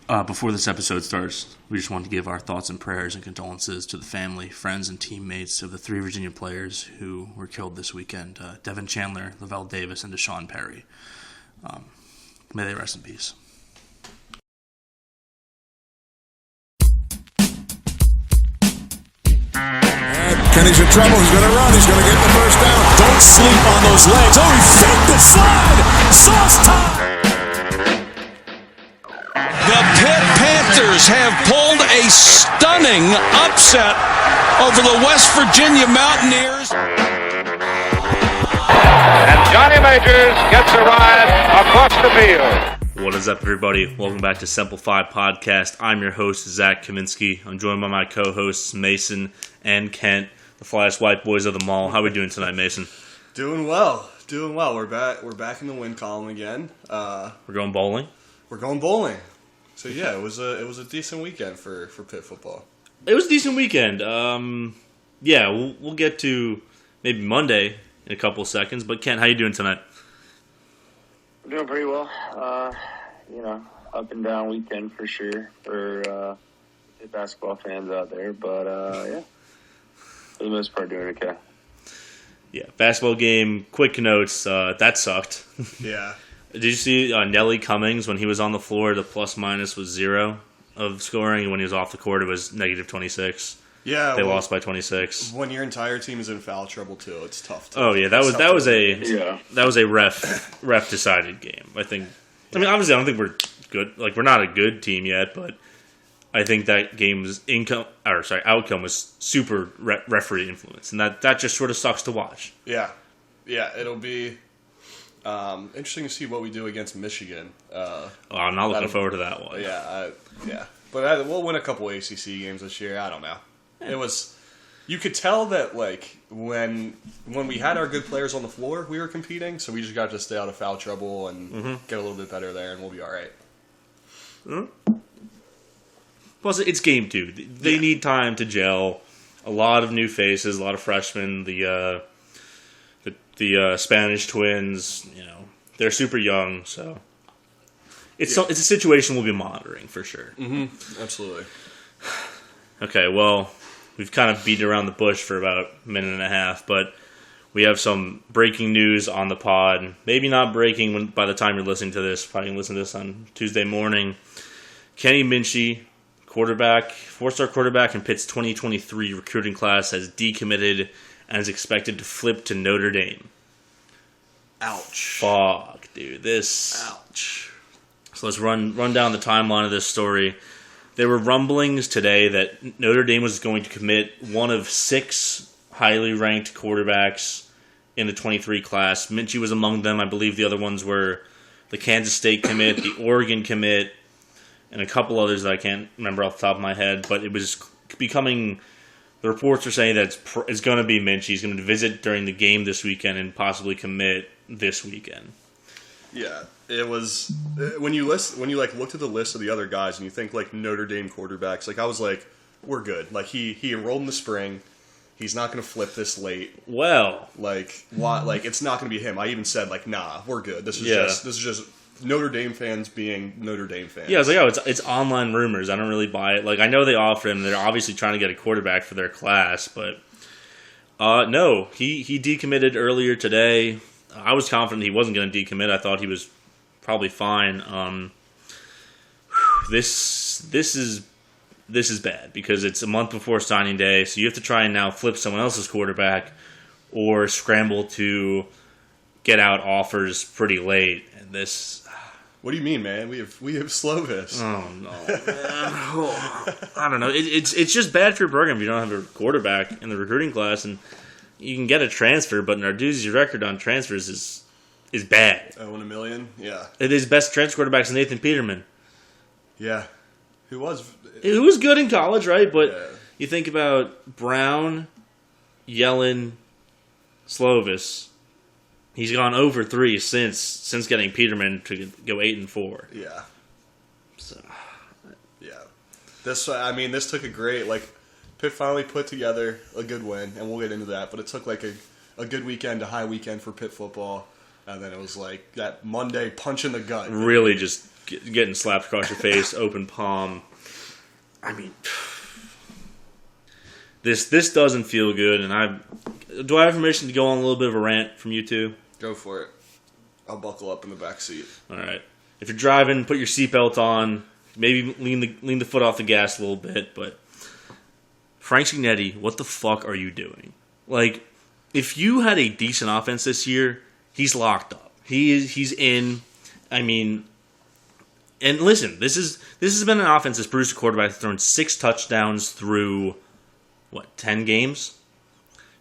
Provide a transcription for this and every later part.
Before this episode starts, we just want to give our thoughts and prayers and condolences to the family, friends, and teammates of the 3 Virginia players who were killed this weekend, Devin Chandler, Lavelle Davis, and Deshaun Perry. May they rest in peace. Kenny's in trouble. He's going to run. He's going to get the first down. Don't sleep on those legs. Oh, he faked the slide. Sauce time. The Pitt Panthers have pulled a stunning upset over the West Virginia Mountaineers. And Johnny Majors gets a ride across the field. What is up, everybody? Welcome back to Simplified Podcast. I'm your host, Zack. I'm joined by my co-hosts, Mason and Kent, the flyest white boys of the mall. How are we doing tonight, Mason? Doing well. We're back in the win column again. We're going bowling? We're going bowling. So yeah, it was a decent weekend for Pitt football. It was a decent weekend. We'll get to maybe Monday in a couple of seconds. But Kent, how you doing tonight? I'm doing pretty well. Up and down weekend for sure for Pitt basketball fans out there. But for the most part, doing okay. Yeah, basketball game. Quick notes. That sucked. Yeah. Did you see Nelly Cummings when he was on the floor? The plus minus was 0 of scoring, and when he was off the court, it was negative 26. Yeah, they lost by 26. When your entire team is in foul trouble too, it's tough. That was a ref decided game. I think. I mean, obviously, I don't think we're good. Like, we're not a good team yet, but I think that game's outcome was super referee influence, and that just sort of sucks to watch. Yeah, it'll be interesting to see what we do against Michigan. I'm not looking forward to that one. But we'll win a couple ACC games this year. I don't know. It was. You could tell that like when we had our good players on the floor, we were competing. So we just got to stay out of foul trouble and get a little bit better there, and we'll be all right. Mm-hmm. Plus, it's game 2. They need time to gel. A lot of new faces, a lot of freshmen. The Spanish twins, they're super young, so it's a situation we'll be monitoring for sure. Mm-hmm. Absolutely. Okay, well, we've kind of beat around the bush for about a minute and a half, but we have some breaking news on the pod. Maybe not breaking by the time you're listening to this. Probably going to listen to this on Tuesday morning. Kenny Minchey, quarterback, 4-star quarterback in Pitt's 2023 recruiting class, has decommitted and is expected to flip to Notre Dame. Ouch. Fuck, dude. Ouch. So let's run down the timeline of this story. There were rumblings today that Notre Dame was going to commit one of 6 highly ranked quarterbacks in the 23 class. Minchey was among them. I believe the other ones were the Kansas State commit, the Oregon commit, and a couple others that I can't remember off the top of my head. But it was becoming... The reports are saying that it's going to be Minchey. He's going to visit during the game this weekend and possibly commit this weekend. Yeah, it was when you looked at the list of the other guys and you think like Notre Dame quarterbacks. Like I was like, we're good. Like he enrolled in the spring. He's not going to flip this late. Well, like why? Like it's not going to be him. I even said like, nah, we're good. This is just Notre Dame fans being Notre Dame fans. Yeah, I was like, it's online rumors. I don't really buy it. Like, I know they offered him. They're obviously trying to get a quarterback for their class, but no, he decommitted earlier today. I was confident he wasn't going to decommit. I thought he was probably fine. This is bad because it's a month before signing day, so you have to try and now flip someone else's quarterback or scramble to get out offers pretty late. And this. What do you mean, man? We have Slovis. Oh no, man. I don't know. It's just bad for your program if you don't have a quarterback in the recruiting class, and you can get a transfer, but Narduzzi's record on transfers is bad. 0-1 million, yeah. His best transfer quarterback is Nathan Peterman. Yeah, who was good in college, right? But you think about Brown, Yellen, Slovis. He's gone over 3 since getting Peterman to go 8-4. Yeah. So, yeah. This took a great Pitt finally put together a good win, and we'll get into that. But it took a good weekend, a high weekend for Pitt football, and then it was like that Monday punch in the gut. Really, just getting slapped across your face, open palm. I mean, this doesn't feel good, and do I have permission to go on a little bit of a rant from you two? Go for it. I'll buckle up in the back seat. All right. If you're driving, put your seatbelt on. Maybe lean the foot off the gas a little bit. But Frank Cignetti, what the fuck are you doing? Like, if you had a decent offense this year, he's locked up. He's in. I mean, and listen, this has been an offense that's produced a quarterback that's thrown 6 touchdowns through 10 games.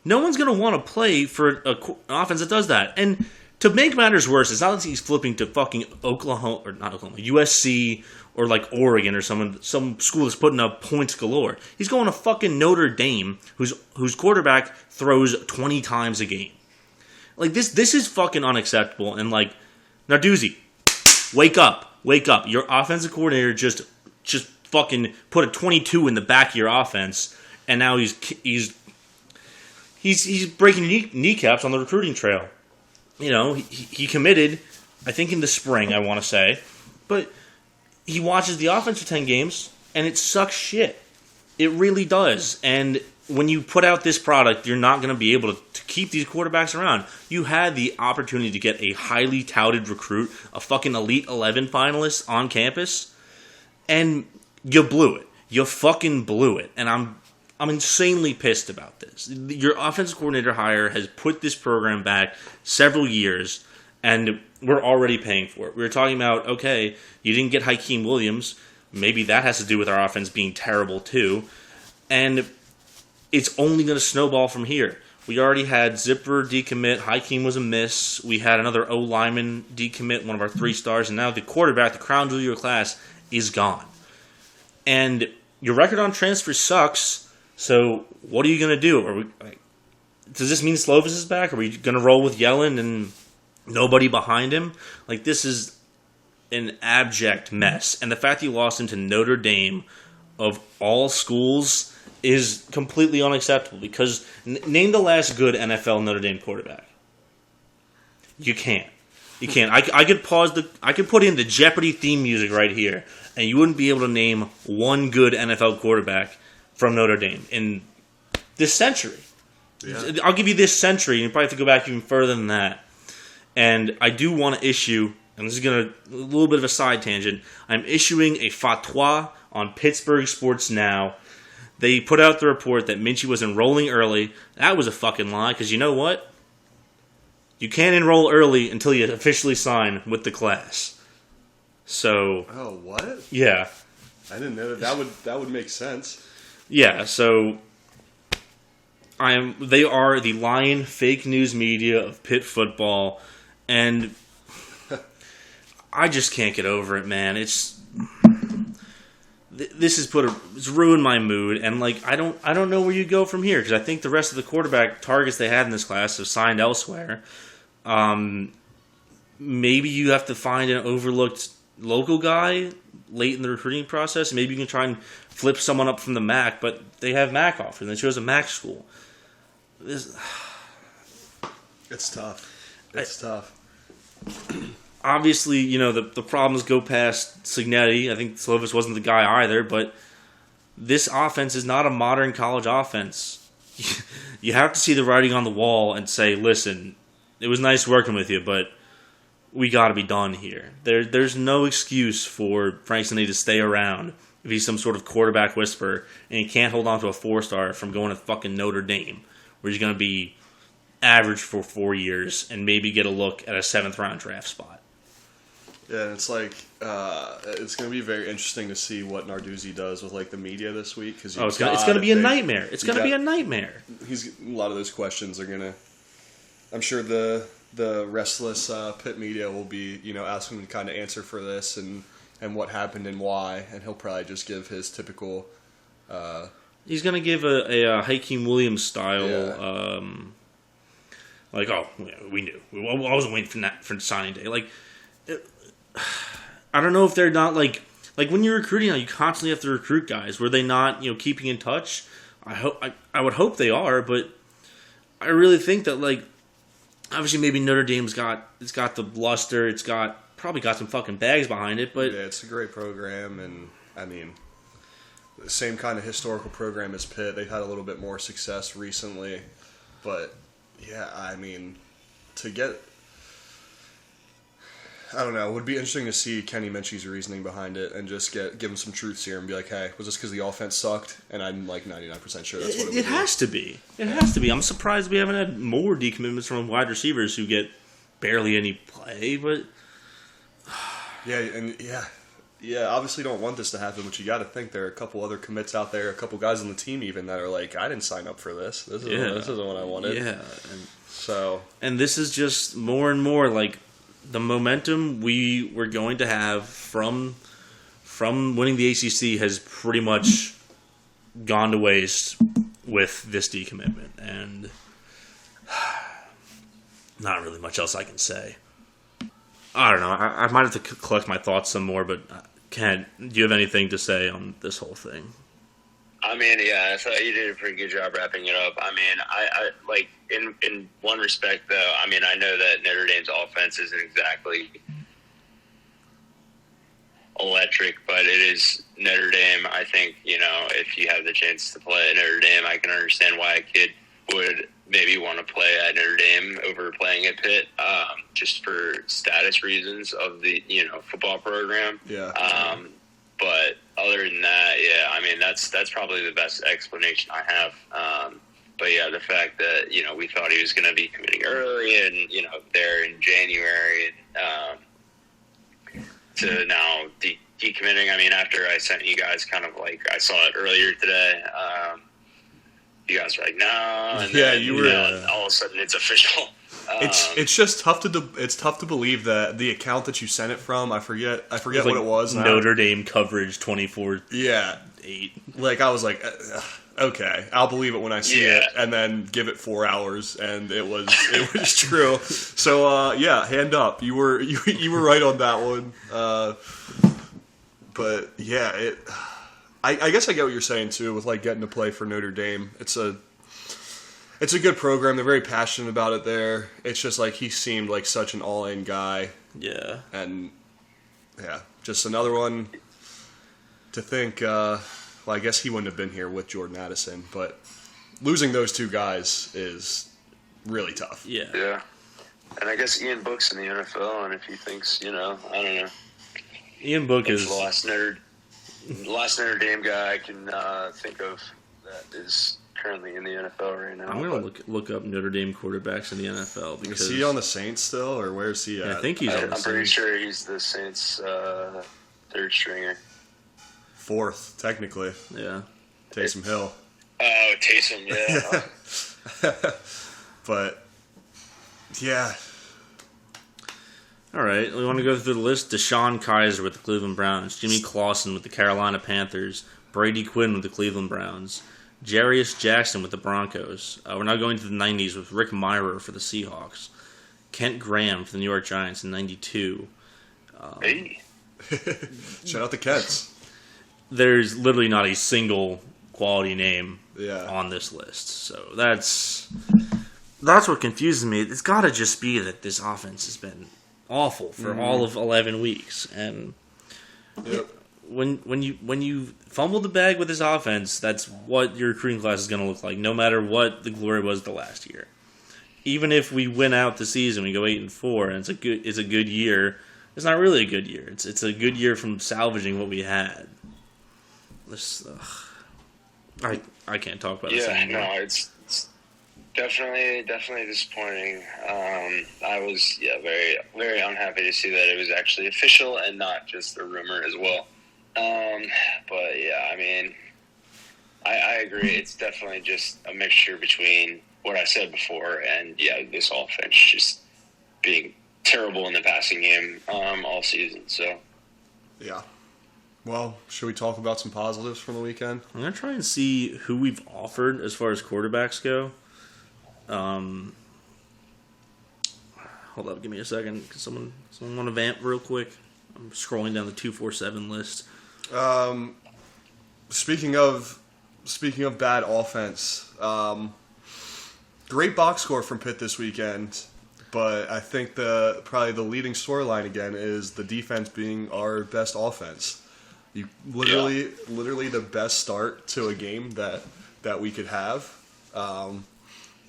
No one's going to want to play for an offense that does that. And to make matters worse, it's not like he's flipping to fucking USC or like Oregon or some school that's putting up points galore. He's going to fucking Notre Dame, whose quarterback throws 20 times a game. Like this is fucking unacceptable. And like, Narduzzi, wake up. Your offensive coordinator just fucking put a 22 in the back of your offense, and now he's breaking kneecaps on the recruiting trail. You know, he committed, I think in the spring, I want to say, but he watches the offense for 10 games, and it sucks shit. It really does. And when you put out this product, you're not going to be able to keep these quarterbacks around. You had the opportunity to get a highly touted recruit, a fucking Elite 11 finalist on campus, and you blew it. You fucking blew it. And I'm insanely pissed about this. Your offensive coordinator hire has put this program back several years, and we're already paying for it. We were talking about, okay, you didn't get Hakeem Williams. Maybe that has to do with our offense being terrible too. And it's only going to snowball from here. We already had Zipper decommit. Hakeem was a miss. We had another O-lineman decommit, one of our 3 stars. And now the quarterback, the crown jewel of your class, is gone. And your record on transfer sucks. So what are you going to do? Does this mean Slovis is back? Are we going to roll with Yellen and nobody behind him? Like, this is an abject mess. And the fact that you lost into Notre Dame, of all schools, is completely unacceptable. Because name the last good NFL Notre Dame quarterback. You can't. You can't. I could I could put in the Jeopardy theme music right here, and you wouldn't be able to name one good NFL quarterback from Notre Dame in this century. Yeah. I'll give you this century, and you probably have to go back even further than that. And I do want to issue, and this is a little bit of a side tangent, I'm issuing a fatwa on Pittsburgh Sports Now. They put out the report that Minchey was enrolling early. That was a fucking lie, because you know what? You can't enroll early until you officially sign with the class. So... Oh, what? Yeah. I didn't know that would make sense. Yeah, so they are the lying fake news media of Pitt football, and I just can't get over it, man. This has ruined my mood, and like I don't know where you go from here, because I think the rest of the quarterback targets they had in this class have signed elsewhere. Maybe you have to find an overlooked local guy late in the recruiting process. Maybe you can try and flip someone up from the MAC, but they have MAC offers, and they chose a MAC school. It's tough. It's tough. Obviously, you know, the problems go past Cignetti. I think Slovis wasn't the guy either, but this offense is not a modern college offense. You have to see the writing on the wall and say, listen, it was nice working with you, but we got to be done here. There's no excuse for Frank Cignetti to stay around if he's some sort of quarterback whisperer and he can't hold on to a 4-star from going to fucking Notre Dame, where he's going to be average for 4 years and maybe get a look at a 7th-round draft spot. Yeah, and it's like it's going to be very interesting to see what Narduzzi does with like the media this week, because it's going to be a nightmare. It's going to be a nightmare. A lot of those questions are going to. I'm sure the restless Pitt media will be, asking him to kind of answer for this and what happened and why, and he'll probably just give his typical. He's going to give a Hakeem Williams style. Yeah. Like, oh, we knew. I wasn't waiting for signing day. Like, I don't know if they're not like when you're recruiting now, you constantly have to recruit guys. Were they not, keeping in touch? I would hope they are, but I really think that, like, obviously maybe Notre Dame's got the luster, it's got probably got some fucking bags behind it, but... Yeah, it's a great program, and, I mean, the same kind of historical program as Pitt. They've had a little bit more success recently, but, yeah, I mean, to get... I don't know. It would be interesting to see Kenny Minchey's reasoning behind it and just give him some truth here and be like, hey, was this because the offense sucked? And I'm like 99% sure that's what it was. It has to be. It has to be. I'm surprised we haven't had more decommitments from wide receivers who get barely any play, but... Yeah, obviously don't want this to happen, but you got to think there are a couple other commits out there, a couple guys on the team even that are like, I didn't sign up for this. This isn't what I wanted. Yeah. And this is just more and more like... The momentum we were going to have from winning the ACC has pretty much gone to waste with this decommitment, and not really much else I can say. I don't know. I might have to collect my thoughts some more, but Ken, do you have anything to say on this whole thing? I mean, yeah, I thought you did a pretty good job wrapping it up. I mean, I like, in one respect, though, I mean, I know that Notre Dame's offense isn't exactly electric, but it is Notre Dame. I think, you know, if you have the chance to play at Notre Dame, I can understand why a kid would maybe want to play at Notre Dame over playing at Pitt, just for status reasons of the, you know, football program. Yeah. But other than that, yeah, I mean, that's probably the best explanation I have. But yeah, the fact that, you know, we thought he was going to be committing early and, you know, there in January to now decommitting. I mean, after I sent you guys kind of like, I saw it earlier today, you guys were like, no. And yeah, then, you were. All of a sudden it's official. It's just tough to believe that the account that you sent it from, I forget what it was. Notre Dame coverage 24/8. Yeah. Like I was like, okay, I'll believe it when I see it, and then give it 4 hours, and it was true. So yeah, hand up. You were right on that one. But yeah, I guess I get what you're saying too with like getting to play for Notre Dame. It's a good program. They're very passionate about it there. It's just like he seemed like such an all-in guy. Yeah. And, yeah, just another one to think, well, I guess he wouldn't have been here with Jordan Addison, but losing those two guys is really tough. Yeah. Yeah. And I guess Ian Book's in the NFL, and if he thinks, you know, I don't know. Ian Book is... the last Notre Dame guy I can think of that is currently in the NFL right now. I'm going to look up Notre Dame quarterbacks in the NFL. Because is he on the Saints still, or where is he at? I think he's on the Saints. I'm pretty sure he's the Saints' third stringer. Fourth, technically. Yeah. Taysom Hill. Oh, Taysom, yeah. But, yeah. All right, we want to go through the list. Deshaun Kaiser with the Cleveland Browns. Jimmy Clausen with the Carolina Panthers. Brady Quinn with the Cleveland Browns. Jarius Jackson with the Broncos. We're now going to the 90s with Rick Mirer for the Seahawks. Kent Graham for the New York Giants in 92. Hey. Shout out to Kents. There's literally not a single quality name Yeah. on this list. So that's what confuses me. It's got to just be that this offense has been awful for all of 11 weeks. And Yep. when you fumble the bag with this offense, that's what your recruiting class is going to look like, no matter what the glory was the last year. Even if we win out the season, we go 8-4, and it's a good year. It's not really a good year. It's a good year from salvaging what we had. I can't talk about this anymore. Yeah, no, it's definitely disappointing. I was very, very unhappy to see that it was actually official and not just a rumor as well. But yeah, I mean, I agree. It's definitely just a mixture between what I said before and this offense just being terrible in the passing game all season. So Yeah. Well, should we talk about some positives from the weekend? I'm going to try and see who we've offered as far as quarterbacks go. Hold up, give me a second. Can someone want to vamp real quick? I'm scrolling down the 247 list. Speaking of bad offense, great box score from Pitt this weekend. But I think probably the leading storyline again is the defense being our best offense. You literally the best start to a game that we could have.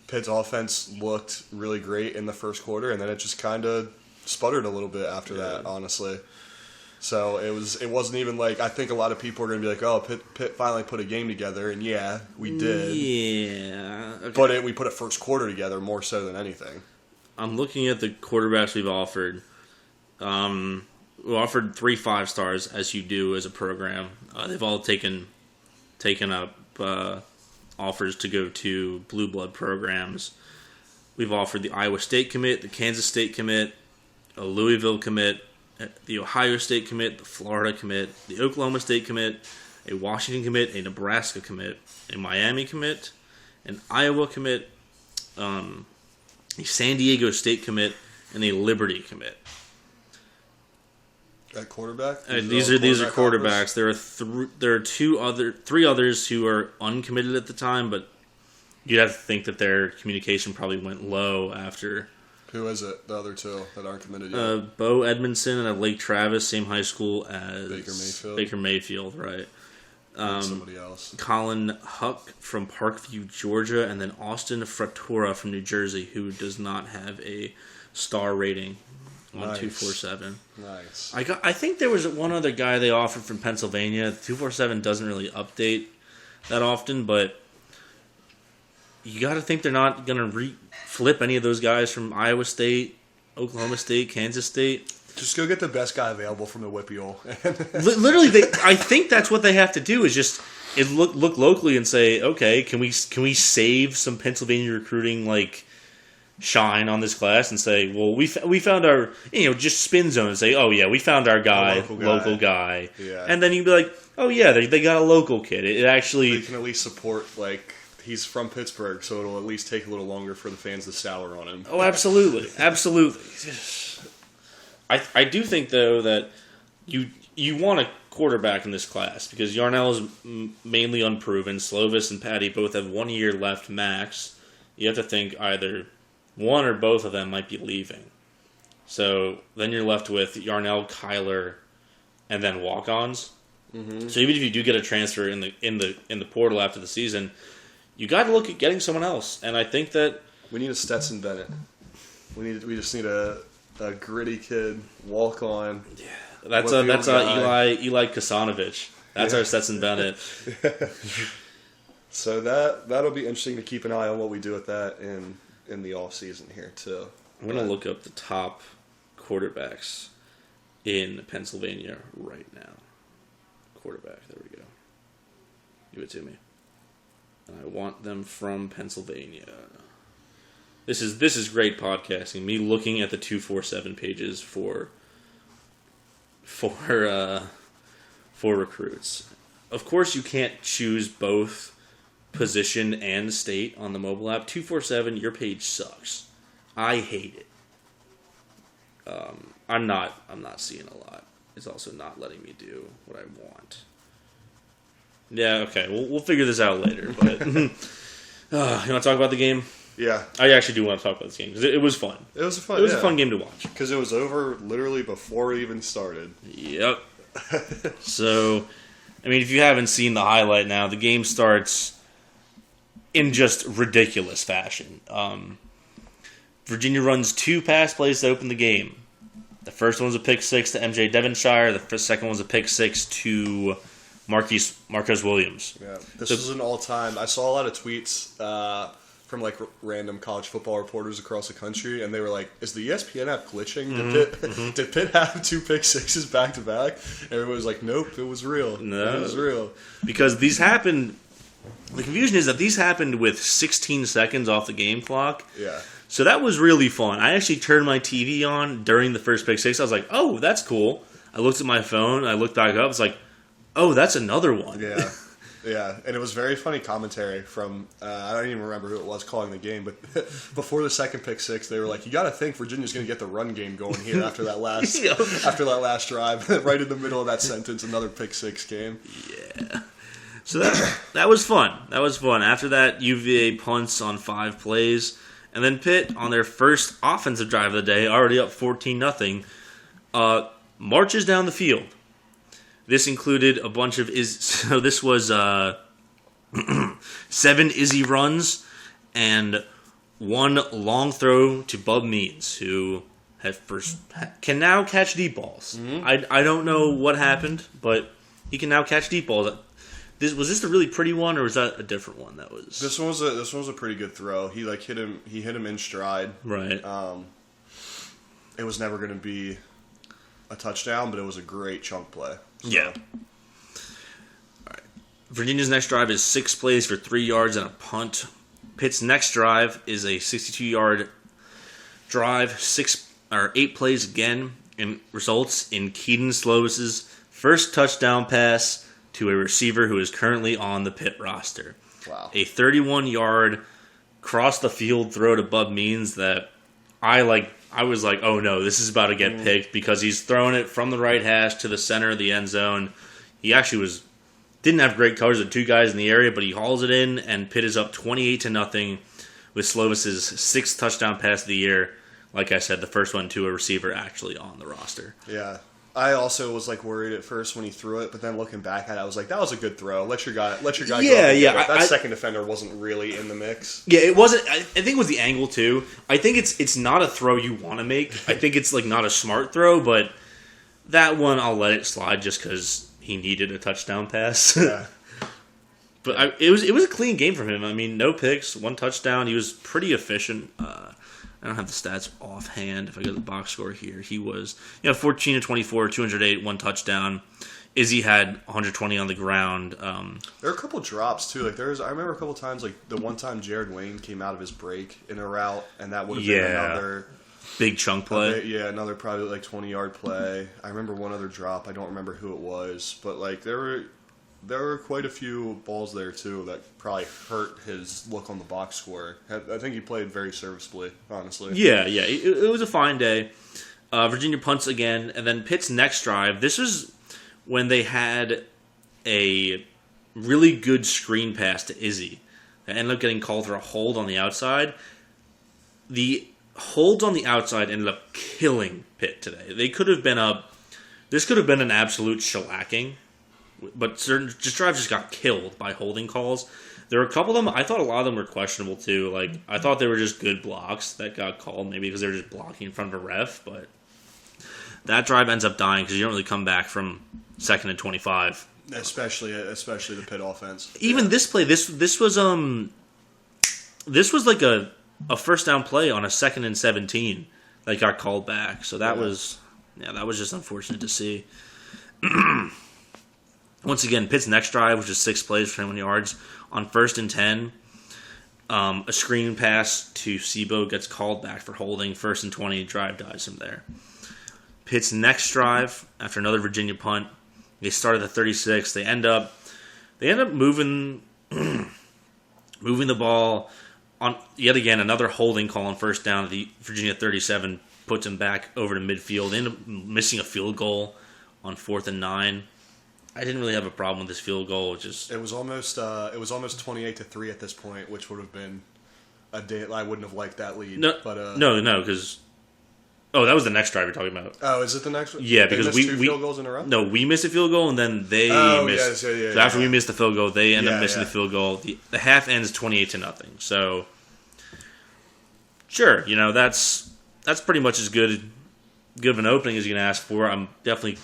Pitt's offense looked really great in the first quarter, and then it just kind of sputtered a little bit after that, honestly. So it wasn't even like, I think a lot of people are going to be like, oh, Pitt finally put a game together, and yeah, we did. Yeah. Okay. But we put a first quarter together more so than anything. I'm looking at the quarterbacks we've offered. We offered 3 5-stars, as you do as a program. They've all taken up offers to go to blue blood programs. We've offered the Iowa State commit, the Kansas State commit, a Louisville commit, the Ohio State commit, the Florida commit, the Oklahoma State commit, a Washington commit, a Nebraska commit, a Miami commit, an Iowa commit, a San Diego State commit, and a Liberty commit. At quarterback? These are quarterbacks. There are 3 others who are uncommitted at the time, but you'd have to think that their communication probably went low after. Who is it? The other 2 that aren't committed yet? Bo Edmondson and Lake Travis, same high school as Baker Mayfield, right? Somebody else. Colin Huck from Parkview, Georgia, and then Austin Frattora from New Jersey, who does not have a star rating on 247. Nice. I think there was one other guy they offered from Pennsylvania. 247 doesn't really update that often, but you got to think they're not going to flip any of those guys from Iowa State, Oklahoma State, Kansas State. Just go get the best guy available from the Whippeal. Literally, I think that's what they have to do is just look locally and say, okay, can we save some Pennsylvania recruiting shine on this class and say, well, we found our, just spin zone and say, oh yeah, we found our guy, local guy. Yeah. And then you'd be like, oh yeah, they got a local kid. It actually, they can at least support he's from Pittsburgh, so it'll at least take a little longer for the fans to sour on him. Oh, absolutely. I do think, though, that you want a quarterback in this class because Yarnell is mainly unproven. Slovis and Patty both have 1 year left max. You have to think either one or both of them might be leaving. So then you're left with Yarnell, Kyler, and then walk-ons. Mm-hmm. So even if you do get a transfer in the portal after the season, you got to look at getting someone else. And I think that we need a Stetson Bennett. We just need a gritty kid, walk on. Yeah, that's Eli Kasanovich. That's our Stetson Bennett. So that'll be interesting to keep an eye on what we do with that in the off season here too. I'm gonna look up the top quarterbacks in Pennsylvania right now. Quarterback, there we go. Give it to me. And I want them from Pennsylvania. This is great podcasting. Me looking at the 247 pages for recruits. Of course, you can't choose both position and state on the mobile app. 247, your page sucks. I hate it. I'm not seeing a lot. It's also not letting me do what I want. Yeah, okay. We'll figure this out later. But you want to talk about the game? Yeah. I actually do want to talk about this game because it was fun. It was a fun game to watch. Because it was over literally before it even started. Yep. So, I mean, if you haven't seen the highlight now, the game starts in just ridiculous fashion. Virginia runs 2 pass plays to open the game. The first one was a pick 6 to MJ Devonshire. The second one was a pick 6 to Marcus Williams. Yeah, this was an all-time. I saw a lot of tweets from random college football reporters across the country, and they were like, "Is the ESPN app glitching? Did Pitt have 2 pick 6s back to back?" Everyone was like, "Nope, it was real. No, it was real." Because these happened. The confusion is that these happened with 16 seconds off the game clock. Yeah. So that was really fun. I actually turned my TV on during the first pick 6. I was like, "Oh, that's cool." I looked at my phone. I looked back up. It's like, "Oh, that's another one." Yeah. Yeah, and it was very funny commentary from, I don't even remember who it was calling the game, but before the second pick 6, they were like, you got to think Virginia's going to get the run game going here after that last last drive. Right in the middle of that sentence, another pick 6 came. Yeah. So that was fun. That was fun. After that, UVA punts on 5 plays, And then Pitt, on their first offensive drive of the day, already up 14-0, marches down the field. This included a bunch of so this was 7 Izzy runs and 1 long throw to Bub Means, who can now catch deep balls. Mm-hmm. I don't know what happened, but he can now catch deep balls. Was this a really pretty one, or was that a different one? This one was a pretty good throw. He hit him in stride. Right. It was never going to be a touchdown, but it was a great chunk play. So. Yeah. All right. Virginia's next drive is 6 plays for 3 yards and a punt. Pitt's next drive is a 62-yard drive, 8 plays again, and results in Keaton Slovis's first touchdown pass to a receiver who is currently on the Pitt roster. Wow. A 31-yard cross-the-field throw to Bub Means that I was like, oh no, this is about to get picked, because he's throwing it from the right hash to the center of the end zone. He actually didn't have great coverage of 2 guys in the area, but he hauls it in, and Pitt is up 28-0 with Slovis's 6th touchdown pass of the year. Like I said, the first one to a receiver actually on the roster. Yeah. I also was worried at first when he threw it, but then looking back at it, I was like, that was a good throw. Let your guy go up and get it. That second defender wasn't really in the mix. Yeah, it wasn't. I think it was the angle too. I think it's not a throw you want to make. I think it's not a smart throw, but that one I'll let it slide just because he needed a touchdown pass. Yeah. But it was a clean game from him. I mean, no picks, 1 touchdown. He was pretty efficient. I don't have the stats offhand. If I go to the box score here, he was 14-24, 208, 1 touchdown. Izzy had 120 on the ground. There were a couple drops too. I remember a couple times, the one time Jared Wayne came out of his break in a route, and that would have been another big chunk play. Another probably 20-yard play. I remember one other drop. I don't remember who it was, but there were quite a few balls there, too, that probably hurt his look on the box score. I think he played very serviceably, honestly. Yeah. It was a fine day. Virginia punts again, and then Pitt's next drive. This was when they had a really good screen pass to Izzy that ended up getting called for a hold on the outside. The holds on the outside ended up killing Pitt today. This could have been an absolute shellacking. But certain drives just got killed by holding calls. There were a couple of them. I thought a lot of them were questionable too. I thought they were just good blocks that got called, maybe because they were just blocking in front of a ref. But that drive ends up dying because you don't really come back from 2nd and 25. Especially the Pitt offense. Even this play, this was like a first down play on a 2nd and 17 that got called back. So that was just unfortunate to see. Once again, Pitt's next drive, which is 6 plays for 21 yards, on 1st and 10, a screen pass to Sebo gets called back for holding. 1st and 20, drive dies from there. Pitt's next drive, after another Virginia punt, they start at the 36. They end up moving the ball on yet again another holding call on 1st down. The Virginia 37 puts him back over to midfield. They end up missing a field goal on 4th and 9. I didn't really have a problem with this field goal. It was almost 28-3 at this point, which would have been a day. I wouldn't have liked that lead. No, because that was the next drive you're talking about. Oh, is it the next one? Yeah, because we missed 2 field goals in a row. No, we missed a field goal and then they missed. So after we missed the field goal, they end up missing the field goal. The half ends 28-0. So sure, that's pretty much as good of an opening as you can ask for. I'm definitely.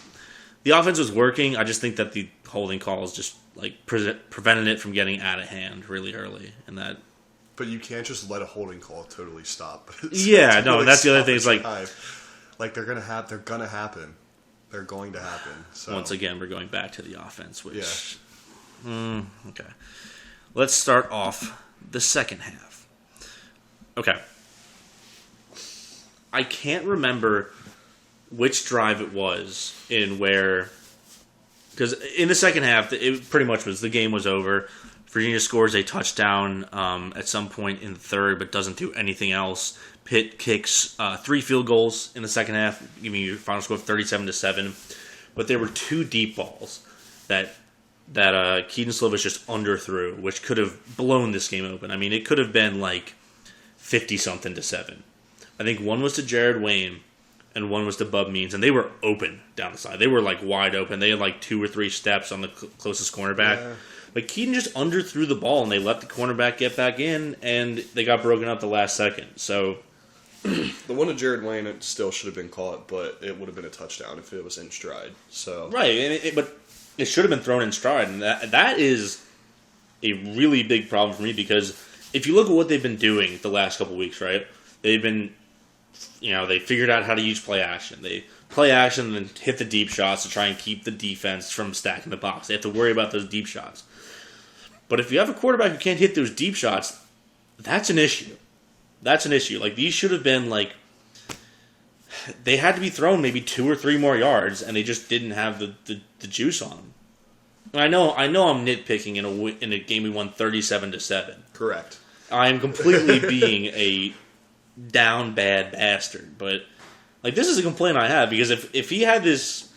The offense was working. I just think that the holding calls just prevented it from getting out of hand really early, and that. But you can't just let a holding call totally stop. Yeah, no, that's the other thing. It's they're gonna happen. They're going to happen. So once again, we're going back to the offense, which. Yeah. Okay. Let's start off the second half. Okay. I can't remember which drive it was because in the second half, it pretty much was, the game was over. Virginia scores a touchdown at some point in the third, but doesn't do anything else. Pitt kicks 3 field goals in the second half, giving you a final score of 37-7. But there were 2 deep balls that Keaton Slovis just underthrew, which could have blown this game open. I mean, it could have been 50-something to 7. I think one was to Jared Wayne, and one was to Bub Means, and they were open down the side. They were like wide open. They had like 2 or 3 steps on the closest cornerback. Yeah. But Keaton just underthrew the ball, and they let the cornerback get back in, and they got broken up the last second. So the one to Jared Wayne, it still should have been caught, but it would have been a touchdown if it was in stride. So right, but it should have been thrown in stride, and that is a really big problem for me because if you look at what they've been doing the last couple of weeks, right? They've been, they figured out how to use play action. They play action and then hit the deep shots to try and keep the defense from stacking the box. They have to worry about those deep shots. But if you have a quarterback who can't hit those deep shots, that's an issue. That's an issue. Like, these should have been, they had to be thrown maybe 2 or 3 more yards, and they just didn't have the juice on them. And I know I'm nitpicking in a game we won 37-7. Correct. I am completely being a down bad bastard, but this is a complaint I have because if he had this,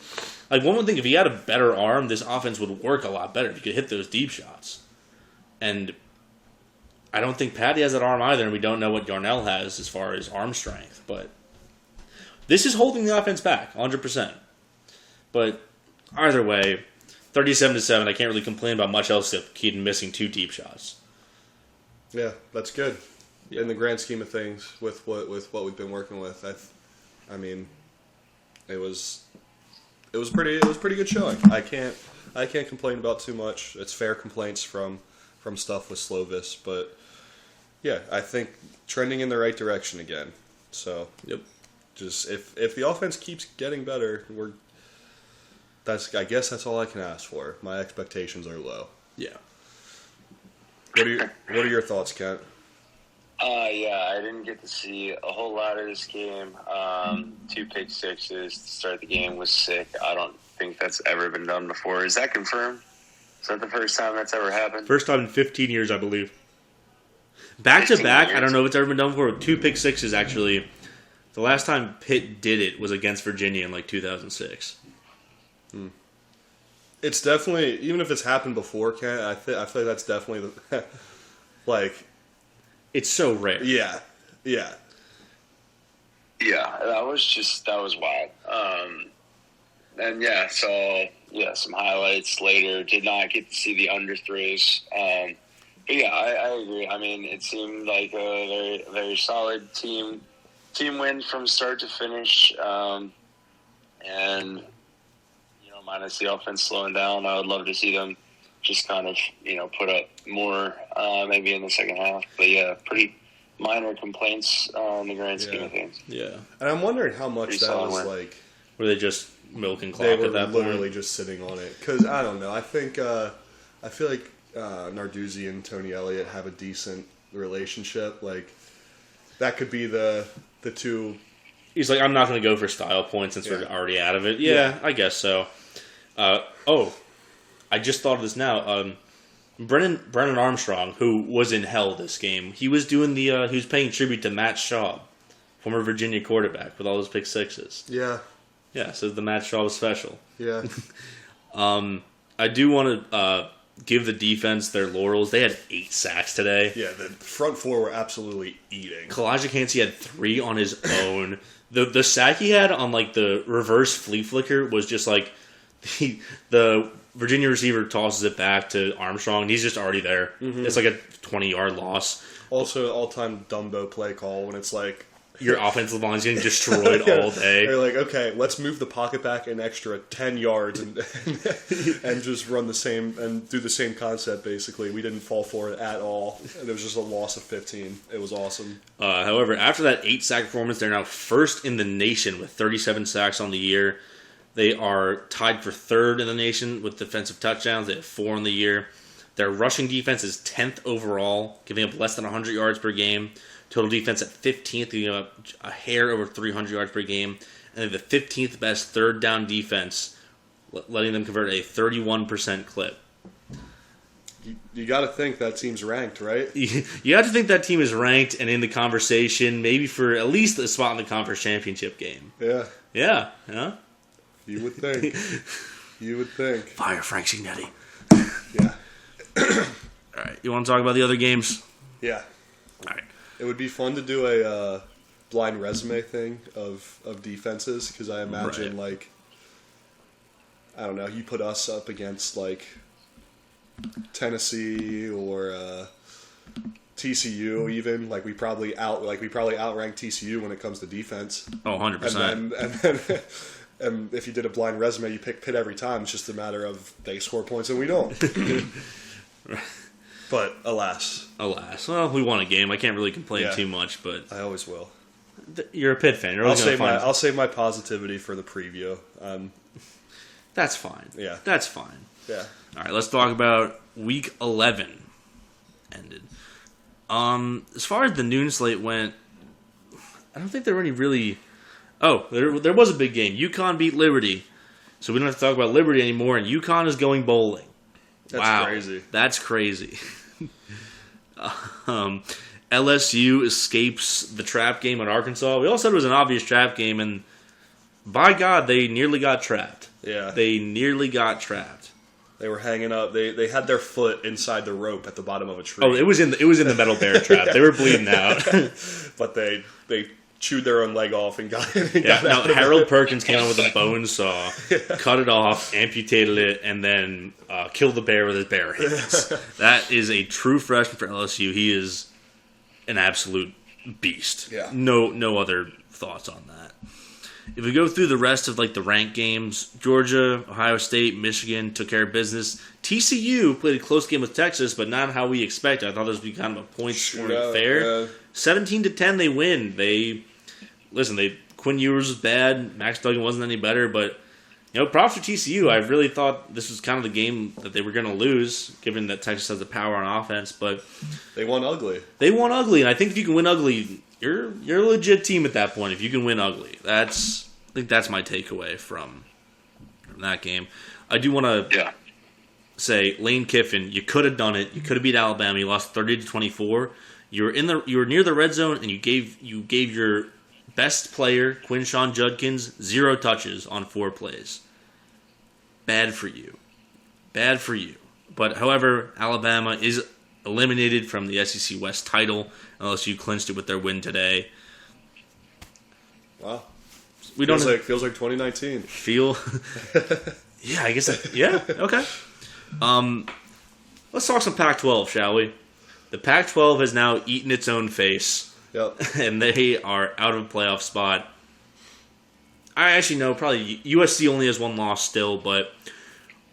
one would think if he had a better arm, this offense would work a lot better if he could hit those deep shots. And I don't think Patty has that arm either, and we don't know what Yarnell has as far as arm strength. But this is holding the offense back, 100%. But either way, 37-7, I can't really complain about much else except Keaton missing 2 deep shots. Yeah, that's good. In the grand scheme of things, with what we've been working with, I mean, it was pretty good showing. I can't complain about too much. It's fair complaints from stuff with Slovis, but yeah, I think trending in the right direction again. So yep, just if the offense keeps getting better, I guess that's all I can ask for. My expectations are low. Yeah. What are your thoughts, Kent? Yeah, I didn't get to see a whole lot of this game. 2 pick sixes to start the game was sick. I don't think that's ever been done before. Is that confirmed? Is that the first time that's ever happened? First time in 15 years, I believe. Back to back, I don't know if it's ever been done before. 2 pick sixes, actually. The last time Pitt did it was against Virginia in 2006. It's definitely, even if it's happened before, Kent, I feel like that's definitely it's so rare. Yeah. Yeah, that was wild. And yeah, so some highlights later. Did not get to see the underthrows. But yeah, I agree. I mean, it seemed like a very, very solid team win from start to finish. And minus the offense slowing down, I would love to see them just kind of, put up more maybe in the second half. But yeah, pretty minor complaints in the grand scheme of things. Yeah. And I'm wondering how much that was win. Were they just milking clock at that point? They were literally just sitting on it. Because, I don't know, I feel like Narduzzi and Tony Elliott have a decent relationship. That could be the two. He's like, I'm not going to go for style points since we're already out of it. Yeah, I guess so. I just thought of this now. Brennan Armstrong, who was in hell this game, he was doing he was paying tribute to Matt Schaub, former Virginia quarterback, with all those pick sixes. Yeah. Yeah, so the Matt Schaub special. Yeah. I do want to give the defense their laurels. They had 8 sacks today. Yeah, the front 4 were absolutely eating. Kalijah Kancey had 3 on his own. The sack he had on the reverse flea flicker was just the Virginia receiver tosses it back to Armstrong, and he's just already there. Mm-hmm. It's like a 20-yard loss. Also, all-time Dumbo play call when it's your offensive line's getting destroyed all day. They're like, okay, let's move the pocket back an extra 10 yards and just run the same and do the same concept, basically. We didn't fall for it at all. And it was just a loss of 15. It was awesome. However, after that 8-sack performance, they're now first in the nation with 37 sacks on the year. They are tied for 3rd in the nation with defensive touchdowns. They have 4 in the year. Their rushing defense is 10th overall, giving up less than 100 yards per game. Total defense at 15th, giving up a hair over 300 yards per game. And they're the 15th best 3rd down defense, letting them convert a 31% clip. You got to think that team's ranked, right? You have to think that team is ranked and in the conversation, maybe for at least a spot in the conference championship game. Yeah. Yeah. Huh? You would think. You would think. Fire Frank Signetti. Yeah. All right. You want to talk about the other games? Yeah. All right. It would be fun to do a blind resume thing of defenses, because I imagine, like, I don't know, you put us up against, like, Tennessee or TCU even, like we probably outrank TCU when it comes to defense. Oh, 100%. And if you did a blind resume, you pick Pitt every time. It's just a matter of they score points and we don't. But alas. Well, we won a game. I can't really complain too much, but I always will. You're a Pitt fan. You're I'll save my positivity for the preview. That's fine. Yeah. That's fine. Yeah. All right, let's talk about Week 11 ended. As far as the noon slate went, I don't think there were any really... Oh, there was a big game. UConn beat Liberty. So we don't have to talk about Liberty anymore, and UConn is going bowling. That's crazy. That's crazy. LSU escapes the trap game at Arkansas. We all said it was an obvious trap game, and by God, they nearly got trapped. Yeah. They nearly got trapped. They were hanging up. They had their foot inside the rope at the bottom of a tree. Oh, it was in the metal bear trap. They were bleeding out. But they chewed their own leg off and got out. Now, Harold Perkins came out with a bone saw, cut it off, amputated it, and then killed the bear with his bare hands. That is a true freshman for LSU. He is an absolute beast. Yeah. No other thoughts on that. If we go through the rest of like the ranked games, Georgia, Ohio State, Michigan took care of business. TCU played a close game with Texas, but not how we expected. I thought this would be kind of a point-scoring affair. 17-10, they win. Quinn Ewers was bad. Max Duggan wasn't any better, but props for TCU. I really thought this was kind of the game that they were going to lose, given that Texas has the power on offense. But they won ugly. And I think if you can win ugly, you're a legit team at that point. If you can win ugly, I think that's my takeaway from that game. I do want to say Lane Kiffin, you could have done it. You could have beat Alabama. You lost 30-24. You were near the red zone, and you gave your best player, Quinshon Judkins, 0 touches on 4 plays. Bad for you. But, however, Alabama is eliminated from the SEC West title, unless you clinched it with their win today. Wow. Feels like 2019. Yeah, I guess okay. Let's talk some Pac-12, shall we? The Pac-12 has now eaten its own face. Yep. And they are out of a playoff spot. I actually know probably USC only has 1 loss still, but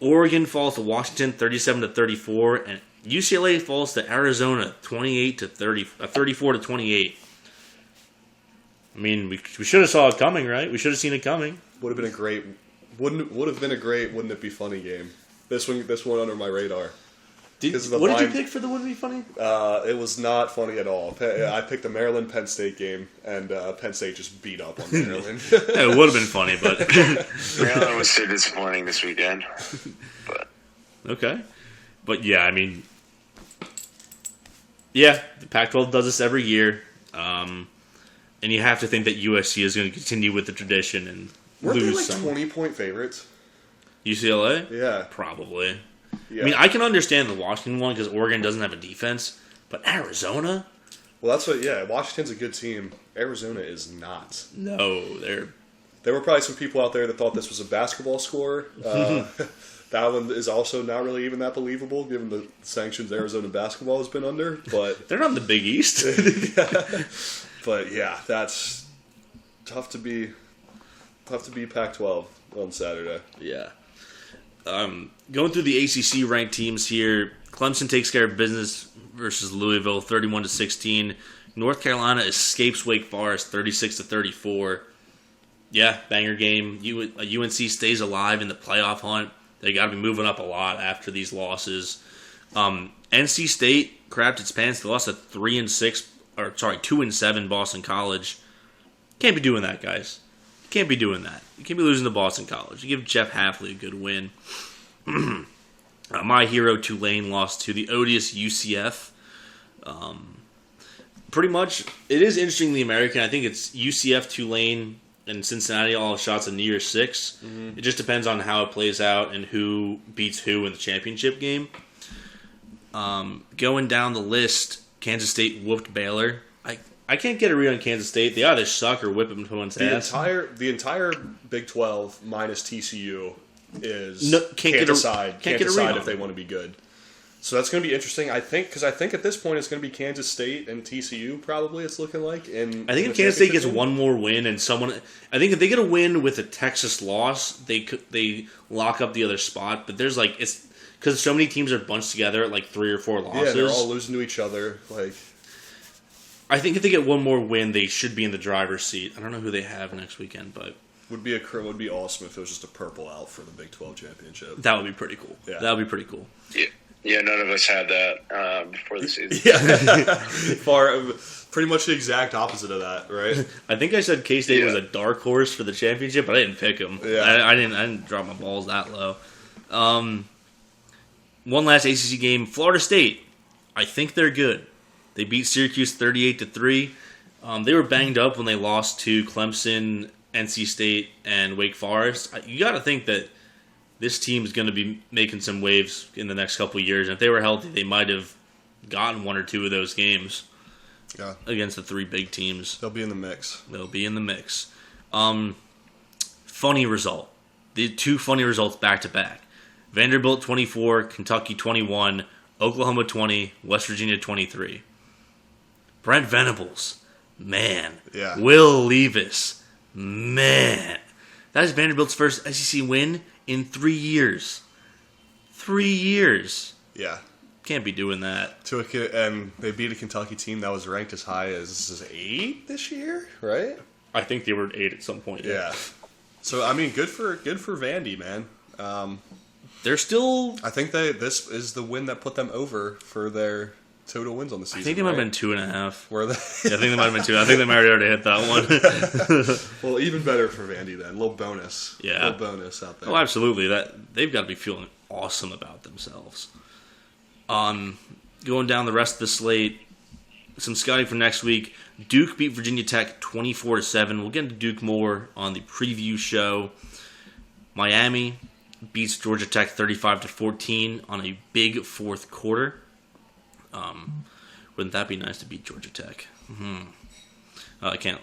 Oregon falls to Washington 37-34, and UCLA falls to Arizona 34-28. I mean, we should have saw it coming, right? We should have seen it coming. Would have been a great, wouldn't it be funny game. This one under my radar. What did you pick for the Would It Be Funny? It was not funny at all. I picked the Maryland-Penn State game, and Penn State just beat up on Maryland. It would have been funny, but... Maryland was so disappointing this weekend. But okay. But, yeah, I mean... Yeah, the Pac-12 does this every year. And you have to think that USC is going to continue with the tradition and Weren't lose they 20-point favorites? UCLA? Yeah. Probably. Yeah. I mean, I can understand the Washington one because Oregon doesn't have a defense, but Arizona? Well, Washington's a good team. Arizona is not. No, There were probably some people out there that thought this was a basketball score. That one is also not really even that believable, given the sanctions Arizona basketball has been under. But they're not in the Big East. But yeah, that's tough to be Pac-12 on Saturday. Yeah. Going through the ACC ranked teams here, Clemson takes care of business versus Louisville, 31-16. North Carolina escapes Wake Forest, 36-34. Yeah, banger game. UNC stays alive in the playoff hunt. They got to be moving up a lot after these losses. NC State crapped its pants. They lost a 2-7 Boston College. Can't be doing that, guys. Can't be doing that. You can't be losing to Boston College. You give Jeff Hafley a good win. My hero, Tulane, lost to the odious UCF. Pretty much, it is interesting in the American. I think it's UCF, Tulane, and Cincinnati all have shots at New Year's 6. Mm-hmm. It just depends on how it plays out and who beats who in the championship game. Going down the list, Kansas State whooped Baylor. I I can't get a read on Kansas State. They either suck or whip them to one's ass. The entire Big 12 minus TCU is can't decide if if they want to be good. So that's going to be interesting. I think at this point it's going to be Kansas State and TCU probably. It's looking like. I think if Kansas State gets one more win and I think if they get a win with a Texas loss, they lock up the other spot. But there's it's because so many teams are bunched together at 3 or 4 losses. Yeah, they're all losing to each other. I think if they get one more win, they should be in the driver's seat. I don't know who they have next weekend, but would be awesome if it was just a purple out for the Big 12 championship. That would be pretty cool. Yeah. That would be pretty cool. Yeah, none of us had that before the season. Yeah, pretty much the exact opposite of that, right? I think I said K-State was a dark horse for the championship, but I didn't pick them. Yeah. I didn't drop my balls that low. One last ACC game, Florida State. I think they're good. They beat Syracuse 38-3. They were banged up when they lost to Clemson, NC State, and Wake Forest. You got to think that this team is going to be making some waves in the next couple of years. And if they were healthy, they might have gotten 1 or 2 of those games against the 3 big teams. They'll be in the mix. Funny result. The 2 funny results back to back. Vanderbilt 24, Kentucky 21, Oklahoma 20, West Virginia 23. Brent Venables, man. Yeah. Will Levis, man. That is Vanderbilt's first SEC win in 3 years. 3 years. Yeah. Can't be doing that. And they beat a Kentucky team that was ranked as high as 8 this year, right? I think they were 8 at some point. Yeah. So I mean, good for Vandy, man. They're still. I think this is the win that put them over for their total wins on the season. I think they might have been 2.5. Were they? Yeah, I think they might have been 2. I think they might have already hit that one. Well, even better for Vandy then. A little bonus. Yeah. A little bonus out there. Oh, absolutely. They've got to be feeling awesome about themselves. Going down the rest of the slate, some scouting for next week. Duke beat Virginia Tech 24-7. We'll get into Duke more on the preview show. Miami beats Georgia Tech 35-14 on a big fourth quarter. Wouldn't that be nice to beat Georgia Tech? I can't,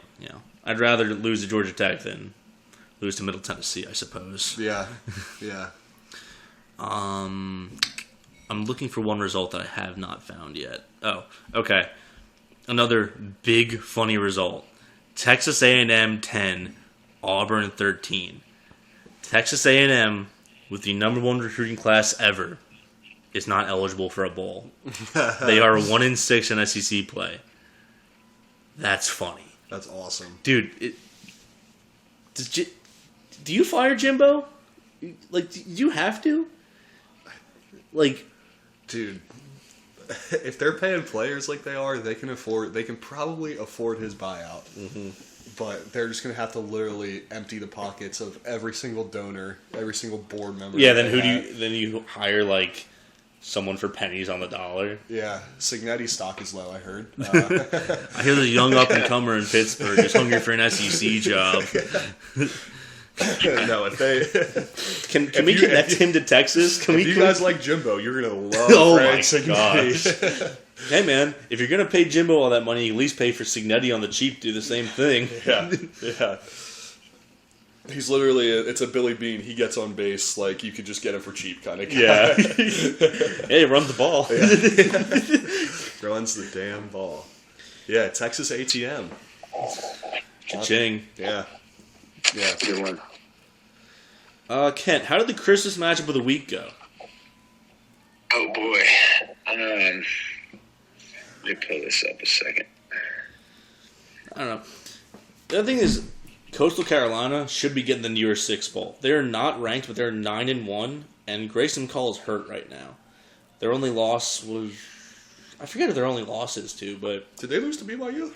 I'd rather lose to Georgia Tech than lose to Middle Tennessee, I suppose. Yeah. Yeah. I'm looking for one result that I have not found yet. Oh, okay. Another big, funny result. Texas A&M 10, Auburn 13. Texas A&M, with the number 1 recruiting class ever, is not eligible for a bowl. They are 1-6 in SEC play. That's funny. That's awesome. Dude, do you fire Jimbo? Do you have to? Dude, if they're paying players like they are, they can probably afford his buyout. Mm-hmm. But they're just going to have to literally empty the pockets of every single donor, every single board member. Yeah, then you hire someone for pennies on the dollar? Yeah, Cignetti's stock is low, I heard. I hear there's a young up-and-comer in Pittsburgh just hungry for an SEC job. No, if they... Can we connect him to Texas? If you guys like Jimbo, you're going to love Frank Cignetti. Hey, man, if you're going to pay Jimbo all that money, you at least pay for Cignetti on the cheap, do the same thing. Yeah. He's literally, it's a Billy Bean. He gets on base like you could just get him for cheap kind of guy. Yeah. Hey, runs the ball. Yeah. Runs the damn ball. Yeah, Texas ATM. Cha-ching. Yeah. Yeah. Good one. Kent, how did the Christmas matchup of the week go? Oh, boy. Let me pull this up a second. I don't know. The other thing is, Coastal Carolina should be getting the New Year's Six Bowl. They're not ranked, but they're 9-1, and Grayson Call is hurt right now. Their only loss was... I forget who their only loss is to, but... Did they lose to BYU?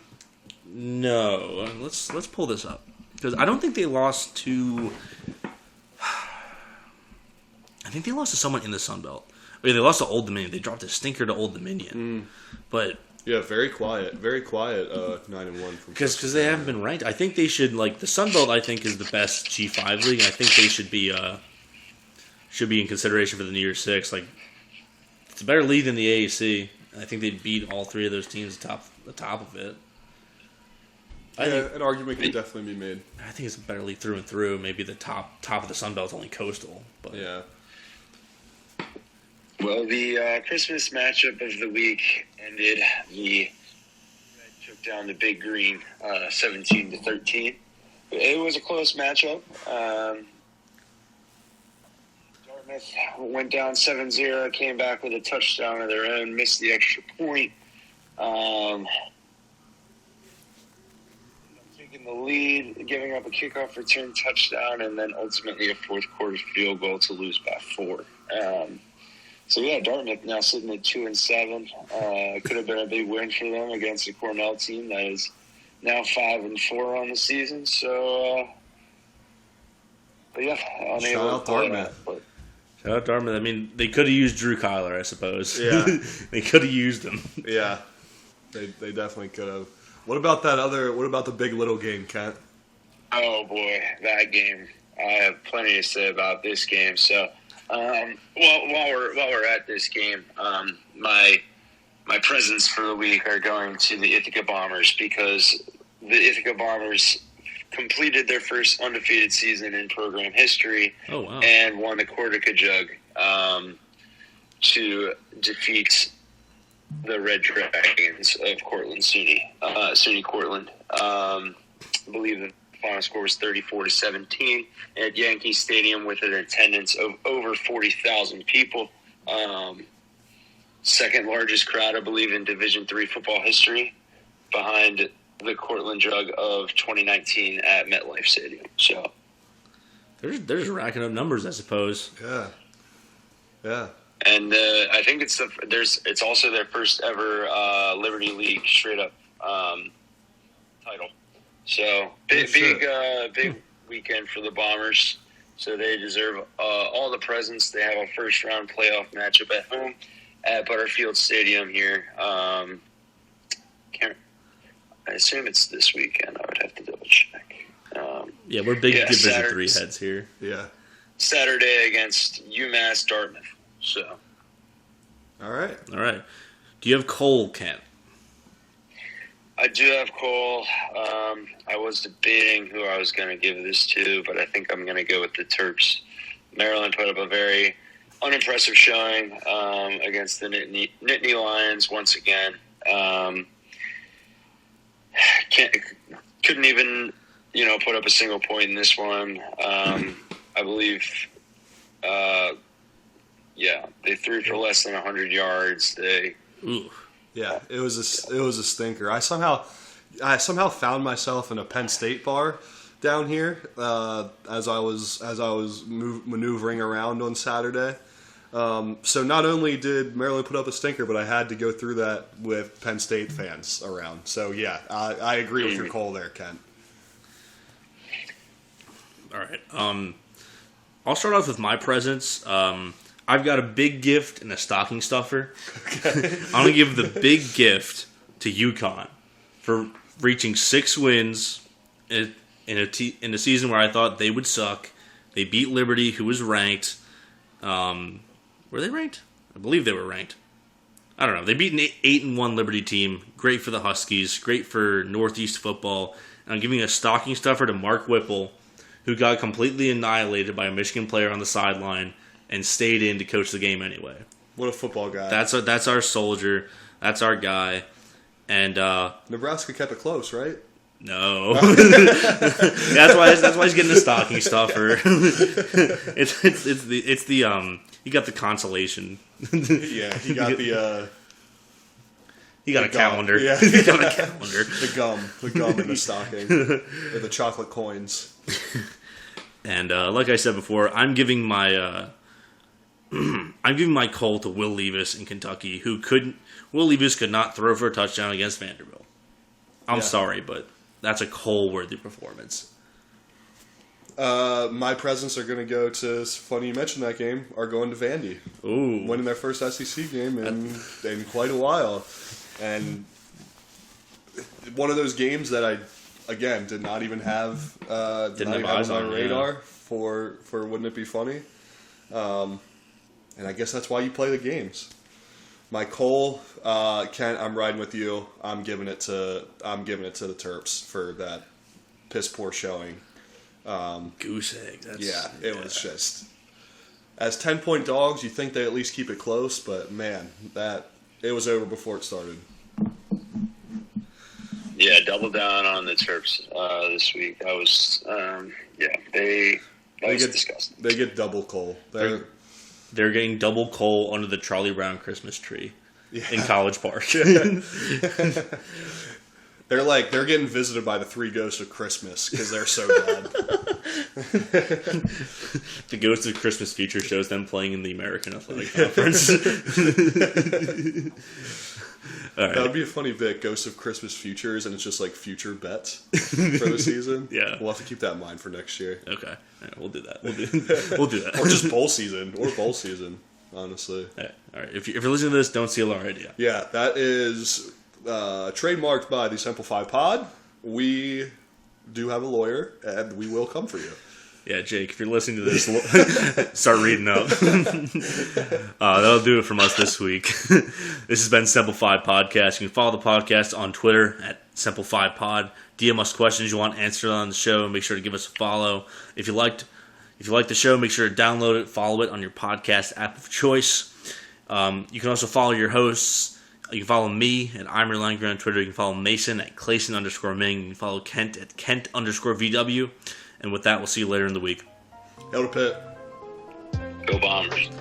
No. Let's pull this up. Because I don't think they lost to... I think they lost to someone in the Sun Belt. They lost to Old Dominion. They dropped a stinker to Old Dominion. But... Yeah, very quiet 9-1. Because they haven't been ranked. I think they should, the Sun Belt, I think, is the best G5 league, and I think they should be in consideration for the New Year's Six. It's a better league than the AAC. I think they beat all 3 of those teams at the top of it. an argument could definitely be made. I think it's a better league through and through. Maybe the top of the Sun Belt's only Coastal, but Yeah. Well, the Christmas matchup of the week ended. The Red took down the Big Green 17-13. It was a close matchup. Dartmouth went down 7-0, came back with a touchdown of their own, missed the extra point. Taking the lead, giving up a kickoff return touchdown, and then ultimately a fourth quarter field goal to lose by 4. So yeah, Dartmouth now sitting at 2-7. Could have been a big win for them against the Cornell team that is now 5-4 on the season. So, but yeah, Shout out Dartmouth. shout out Dartmouth. I mean, they could have used Drew Kyler, I suppose. Yeah. They could have used him. Yeah, they definitely could have. What about the Big Little game, Kent? Oh boy, that game! I have plenty to say about this game. So, while we're at this game, my presents for the week are going to the Ithaca Bombers because the Ithaca Bombers completed their first undefeated season in program history. Oh wow! And won the Corsica Jug to defeat the Red Dragons of Cortland, SUNY Cortland. I believe the final score was 34-17 at Yankee Stadium with an attendance of over 40,000 people. Second largest crowd, I believe, in Division III football history, behind the Cortland Jug of 2019 at MetLife Stadium. So they're just racking up numbers, I suppose. Yeah. And I think it's also their first ever Liberty League straight up title. So big weekend for the Bombers. So they deserve all the presents. They have a first round playoff matchup at home at Butterfield Stadium here. I assume it's this weekend. I would have to double check. Yeah, we're big Division 3 heads here. Yeah. Saturday against UMass Dartmouth. So, All right. Do you have Cole, Kent? I do have Cole. I was debating who I was going to give this to, but I think I'm going to go with the Terps. Maryland put up a very unimpressive showing against the Nittany Lions once again. Couldn't even, put up a single point in this one. I believe, they threw for less than 100 yards. Yeah, it was a stinker. I somehow found myself in a Penn State bar down here as I was maneuvering around on Saturday. So not only did Maryland put up a stinker, but I had to go through that with Penn State fans around. So yeah, I agree with your call there, Kent. All right. I'll start off with my presents. I've got a big gift and a stocking stuffer. Okay. I'm going to give the big gift to UConn for reaching 6 wins in a season where I thought they would suck. They beat Liberty, who was ranked. Were they ranked? I believe they were ranked. I don't know. They beat an 8-1 Liberty team. Great for the Huskies. Great for Northeast football. And I'm giving a stocking stuffer to Mark Whipple, who got completely annihilated by a Michigan player on the sideline and stayed in to coach the game anyway. What a football guy. That's our soldier. That's our guy. And Nebraska kept it close, right? No. that's why he's getting a stocking stuffer. it's the he got the consolation. Yeah, he got the he got a calendar. Yeah. He got a calendar. The gum in the stocking, or the chocolate coins. And like I said before, I'm giving my call to Will Levis in Kentucky, Will Levis could not throw for a touchdown against Vanderbilt. I'm sorry, but that's a Cole-worthy performance. My presents are going to go to, it's funny you mentioned that game, are going to Vandy. Ooh. Winning their first SEC game in quite a while. And one of those games that I, again, did not even have, on my radar for Wouldn't It Be Funny? And I guess that's why you play the games. My Cole, Kent, I'm riding with you. I'm giving it to the Terps for that piss poor showing. Goose egg. It was just as 10-point dogs. You think they at least keep it close, but man, it was over before it started. Yeah, double down on the Terps this week. That was disgusting. They get double coal. They're getting double coal under the Charlie Brown Christmas tree in College Park. They're getting visited by the three ghosts of Christmas because they're so bad. The Ghost of Christmas Future shows them playing in the American Athletic Conference. All right. That would be a funny bit, Ghosts of Christmas Futures, and it's just like future bets for the season. Yeah. We'll have to keep that in mind for next year. Okay. Right, we'll do that. We'll do that. Or just bowl season. Honestly. All right. If you're listening to this, don't steal our idea. Yeah, that is trademarked by the Simple 5 Pod. We do have a lawyer, and we will come for you. Yeah, Jake, if you're listening to this, start reading up. That'll do it from us this week. This has been Simple 5 Podcast. You can follow the podcast on Twitter at Simple 5 Pod. DM us questions you want answered on the show, and make sure to give us a follow. If you liked the show, make sure to download it, follow it on your podcast app of choice. You can also follow your hosts. You can follow me at I'm Your Langren on Twitter. You can follow Mason at Clayson_Ming. You can follow Kent at Kent_VW. And with that, we'll see you later in the week. Hail to Pitt. Go Bombers.